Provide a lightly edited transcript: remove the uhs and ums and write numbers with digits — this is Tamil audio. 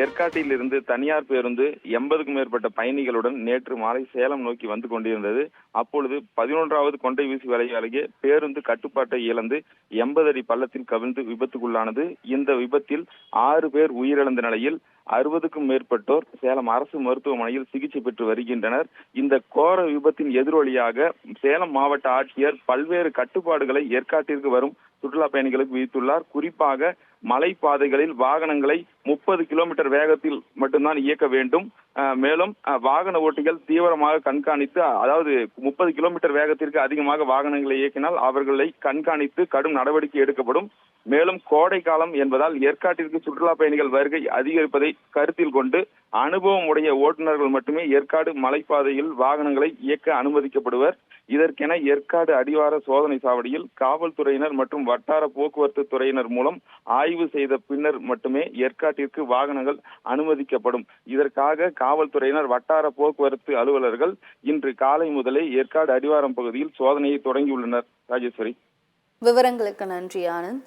ஏற்காட்டில் இருந்து தனியார் பேருந்து 80க்கும் மேற்பட்ட பயணிகளுடன் நேற்று மாலை சேலம் நோக்கி வந்து கொண்டிருந்தது. அப்பொழுது 11வது கொண்டை வீசி வலை அருகே பேருந்து கட்டுப்பாட்டை இழந்து 80 அடி பள்ளத்தில் கவிழ்ந்து விபத்துக்குள்ளானது. இந்த விபத்தில் 6 பேர் உயிரிழந்த நிலையில் 60க்கும் மேற்பட்டோர் சேலம் அரசு மருத்துவமனையில் சிகிச்சை பெற்று வருகின்றனர். இந்த கோர விபத்தின் எதிரொலியாக சேலம் மாவட்ட ஆட்சியர் பல்வேறு கட்டுப்பாடுகளை ஏற்காட்டிற்கு வரும் சுற்றுலா பயணிகளுக்கு விதித்துள்ளார். குறிப்பாக மலைப்பாதைகளில் வாகனங்களை 30 கிலோமீட்டர் வேகத்தில் மட்டும்தான் இயக்க வேண்டும். மேலும் வாகன ஓட்டிகள் தீவிரமாக கண்காணித்து, அதாவது 30 கிலோமீட்டர் வேகத்திற்கு அதிகமாக வாகனங்களை இயக்கினால் அவர்களை கண்காணித்து கடும் நடவடிக்கை எடுக்கப்படும். மேலும் கோடை காலம் என்பதால் ஏற்காட்டிற்கு சுற்றுலா பயணிகள் வருகை அதிகரிப்பதை கருத்தில் கொண்டு அனுபவம் உடைய ஓட்டுநர்கள் மட்டுமே ஏற்காடு மலைப்பாதையில் வாகனங்களை இயக்க அனுமதிக்கப்படுவர். இதற்கென ஏற்காடு அடிவார சோதனை சாவடியில் காவல்துறையினர் மற்றும் வட்டார போக்குவரத்து துறையினர் மூலம் ஆய்வு செய்த பின்னர் மட்டுமே ஏற்காட்டிற்கு வாகனங்கள் அனுமதிக்கப்படும். இதற்காக காவல்துறையினர், வட்டார போக்குவரத்து அலுவலர்கள் இன்று காலை முதலே ஏற்காடு அடிவாரம் பகுதியில் சோதனையை தொடங்கியுள்ளனர். ராஜேஸ்வரி, விவரங்களுக்கு நன்றி ஆனந்த்.